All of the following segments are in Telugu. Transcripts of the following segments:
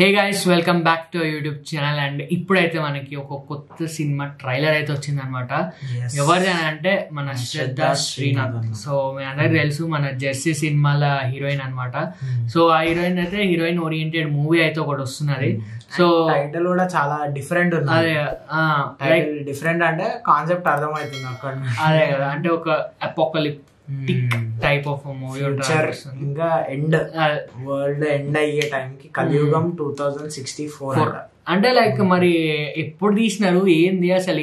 Hey guys, welcome back to YouTube channel. And ఇప్పుడైతే మనకి ఒక కొత్త సినిమా ట్రైలర్ అయితే వచ్చింది అనమాట. ఎవరిది అని అంటే మన శ్రద్ధ శ్రీనాథ్. సో మీ అందరికి తెలుసు, మన జెర్సీ సినిమాల హీరోయిన్ అనమాట. సో ఆ హీరోయిన్ అయితే హీరోయిన్ ఓరియంటెడ్ మూవీ అయితే ఒకటి వస్తున్నది. సో టైటిల్ కూడా చాలా డిఫరెంట్ ఉంది. అదే డిఫరెంట్ అంటే కాన్సెప్ట్ అర్థమవుతుంది అక్కడ. అదే కదా, అంటే ఒక అపోకలిప్ టైప్ ఆఫ్ మూవీ ఉంటుంది. ఇంకా ఎండ్ వరల్డ్ ఎండ్ అయ్యే టైంకి కలియుగం 2064 అంటే లైక్ మరి ఎప్పుడు తీసినారు, ఏంది అసలు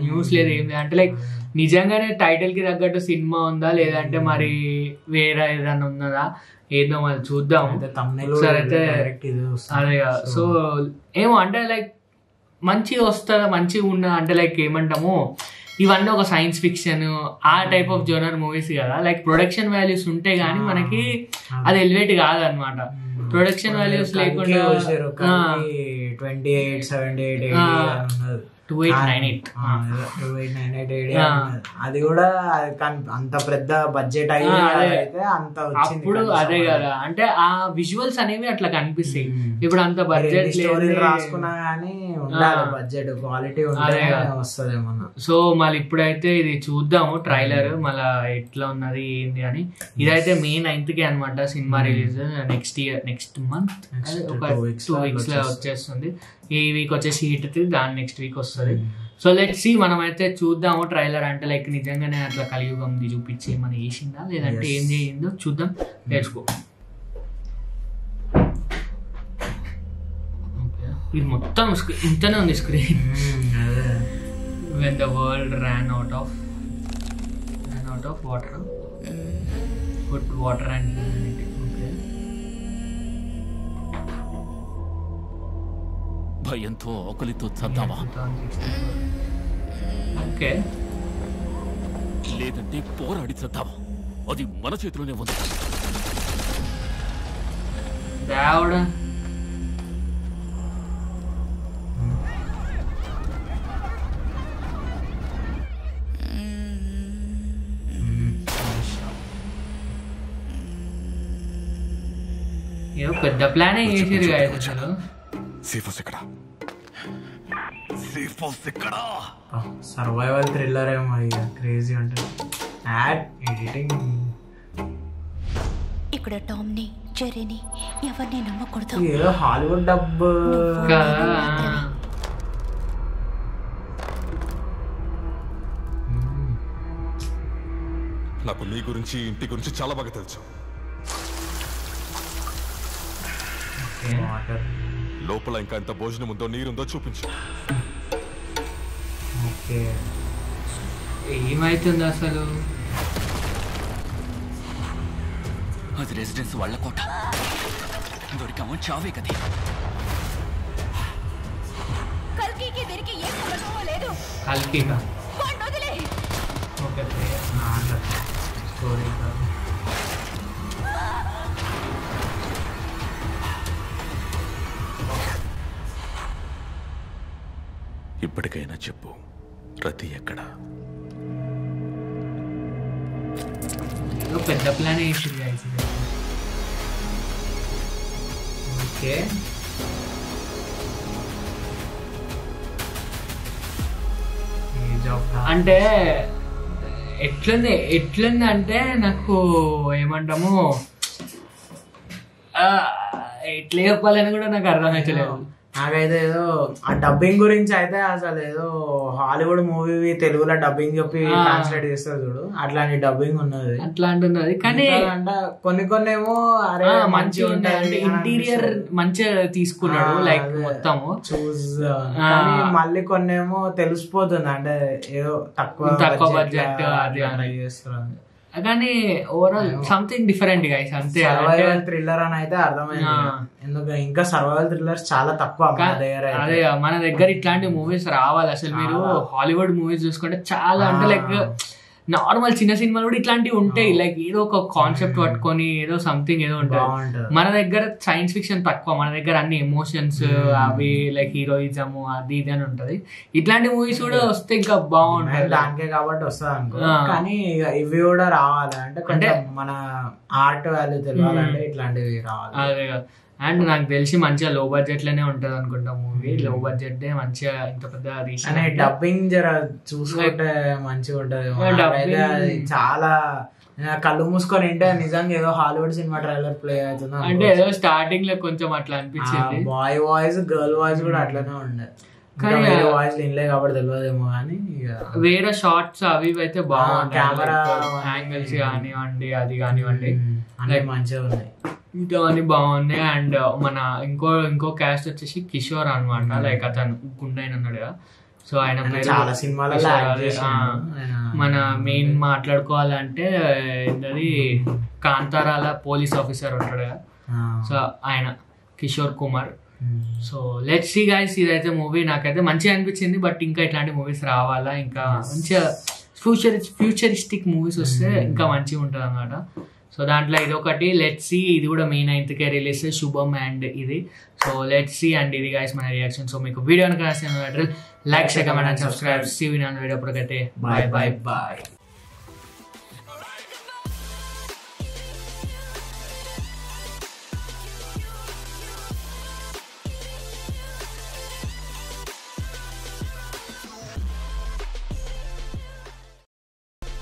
న్యూస్ లేదు ఏంది అంటే లైక్ నిజంగానే టైటిల్ కి తగ్గట్టు సినిమా ఉందా లేదంటే మరి వేరే ఏదైనా ఉన్నదా ఏదో మరి చూద్దాం. అయితే అదే సో ఏమో అంటే లైక్ మంచిగా వస్తుందా, మంచిగా ఉన్నదా అంటే లైక్ ఏమంటాము, ఇవన్నీ ఒక సైన్స్ ఫిక్షన్ ఆ టైప్ ఆఫ్ జోనర్ మూవీస్ కదా. లైక్ ప్రొడక్షన్ వాల్యూస్ ఉంటే గానీ మనకి అది ఎలివేట్ కాదు అనమాట. ప్రొడక్షన్ వాల్యూస్ లేకుండా 2898 అది కూడా అంత పెద్ద బడ్జెట్ అయితే అంత అప్పుడు అదే కదా, అంటే ఆ విజువల్స్ అనేవి అట్లా కనిపిస్తాయి. ఇప్పుడు అంత బడ్జెట్ రాసుకున్నా గానీ బడ్జెట్ క్వాలిటీ వస్తుంది ఏమన్నా. సో మళ్ళీ ఇప్పుడైతే ఇది చూద్దాము ట్రైలర్ మళ్ళీ ఎట్లా ఉన్నది ఏంది అని. ఇదైతే మే 9th అనమాట సినిమా రిలీజ్. నెక్స్ట్ మంత్ ఒక 2 weeks లో వచ్చేస్తుంది. ఈ వీక్ వచ్చేసి హిట్, దాని నెక్స్ట్ వీక్ వస్తుంది. సో లెట్స్ సీ, మనం అయితే చూద్దాము ట్రైలర్. అంటే లైక్ నిజంగానే అట్లా కలియుగంది చూపించి మన వేసిందా లేదంటే ఏం చేయిందో చూద్దాం. Let's go. ఇది మొత్తం ఇంతనే ఉంది screen. when the world ran out of water, put water and humanity. Okay. భయంతో ఆకలితో చద్దామా, ఓకే, లేదంటే పోరాడి చద్దామా, అది మన చేతిలోనే ఉంది. దేవుడా, ఏదో పెద్ద ప్లానే చేసారు కదా. సర్వైవల్ థ్రిల్లర్ ఏమో క్రేజీ అంటే ఎడిటింగ్. ఇక్కడ టామ్ ని జెర్రీని ఎవరిని నమ్మకూడదు. ఏదో హాలీవుడ్ డబ్ నాకు మీ గురించి ఇంటి గురించి చాలా బాగా తెలుసు. లోపల ఇంకా ఎంత భోజనం ఉందో నీరుందో చూపించు. ఏమైతుంది అసలు? అది రెసిడెన్స్ వాళ్ళ కోట, దొరికామో చావే కదే. కల్కికి దీనికి ఏ సంబంధమో లేదు. కల్కిగా వదిలే. ఓకే, స్టోరీ ఇప్పటికైనా చెప్పు, రతి ఎక్కడ? పెద్ద ప్లాన్ వేసింది. ఓకే, అంటే ఎట్లుంది అంటే నాకు ఏమంటాము, ఎట్లా చెప్పాలని కూడా నాకు అర్థమవుతలేదు. నాకైతే ఏదో ఆ డబ్బింగ్ గురించి అయితే అసలు ఏదో హాలీవుడ్ మూవీ తెలుగులో డబ్బింగ్ చెప్పి ట్రాన్స్లేట్ చేస్తారు చూడు, అట్లాంటి డబ్బింగ్ ఉన్నది. అట్లాంటి కానీ అంటే కొన్ని ఏమో అరే మంచిగా ఉంటాయి, అంటే ఇంటీరియర్ మంచిగా తీసుకున్నాడు లైక్ మొత్తము చూస్. మళ్ళీ కొన్ని ఏమో తెలిసిపోతుంది అంటే ఏదో తక్కువ బడ్జెట్ అది చేస్తారు. కానీ ఓవరాల్ సంథింగ్ డిఫరెంట్ గైస్. అంతే, సర్వైవల్ థ్రిల్లర్ అని అయితే అర్థమైంది. ఎందుకంటే ఇంకా సర్వైవల్ థ్రిల్లర్స్ చాలా తక్కువ అదే మన దగ్గర ఇట్లాంటి మూవీస్ రావాలి. అసలు మీరు హాలీవుడ్ మూవీస్ చూసుకుంటే చాలా అంటే లైక్ నార్మల్ చిన్న సినిమాలు కూడా ఇట్లాంటివి ఉంటాయి. లైక్ ఏదో ఒక కాన్సెప్ట్ పట్టుకొని ఏదో సంథింగ్ ఏదో ఉంటుంది. మన దగ్గర సైన్స్ ఫిక్షన్ తక్కువ, మన దగ్గర అన్ని ఎమోషన్స్ అవి లైక్ హీరోయిజం అది ఇది అని ఉంటది. ఇట్లాంటి మూవీస్ కూడా వస్తే ఇంకా బాగుంటుంది. దానికే కాబట్టి వస్తుంది అనుకో. కానీ ఇవి కూడా రావాలి అంటే మన ఆర్ట్ వాల్యూ తెలియాలంటే ఇట్లాంటివి రావాలి. అదే అండ్ నాకు తెలిసి మంచిగా లో బడ్జెట్ లోనే ఉంటది అనుకుంటా మూవీ. లో బడ్జెట్ మంచిగా ఇంత పెద్ద డబ్బింగ్ జర చూసుకుంటే మంచిగా ఉంటది. అది చాలా కళ్ళు మూసుకొని ఏంటో నిజంగా ఏదో హాలీవుడ్ సినిమా ట్రైలర్ ప్లే అవుతుంది అంటే ఏదో స్టార్టింగ్ లో కొంచెం అట్లా అనిపించింది. బాయ్ వాయిస్ గర్ల్ వాయిస్ కూడా అట్లనే ఉండే. వాయిస్ వినలే కాబట్టి తెలియదేమో కానీ వేరే షార్ట్స్ అవి అయితే బాగుంటాయి. కెమెరా యాంగిల్స్ కానివ్వండి అది కానివ్వండి మంచిగా ఉన్నాయి. ఇంకా అన్ని బాగున్నాయి. అండ్ మన ఇంకో క్యాస్ట్ వచ్చేసి కిషోర్ అనమాట. లైక్ అతను గుండైన ఉన్నాడు కదా. సో ఆయన చాలా సినిమాలలో మన మెయిన్ మాట్లాడుకోవాలంటే ఏంటది కాంతారాల పోలీస్ ఆఫీసర్ ఉంటాడు కదా. సో ఆయన Kishore Kumar. So let's see guys. ఇదైతే మూవీ నాకైతే మంచిగా అనిపించింది. బట్ ఇంకా ఇట్లాంటి మూవీస్ రావాలా, ఇంకా మంచిగా ఫ్యూచరిస్టిక్ మూవీస్ వస్తే ఇంకా మంచిగా ఉంటుంది అన్నమాట. సో దాంట్లో ఇది ఒకటి. Let's see. ఇది కూడా May 9th release Subham and ఇది. So let's see. అండ్ ఇది గైస్ మన రియాక్షన్. సో మీకు వీడియో కనుక like, share, comment and subscribe. See you in video. అప్పటికైతే బాయ్ బాయ్ బాయ్.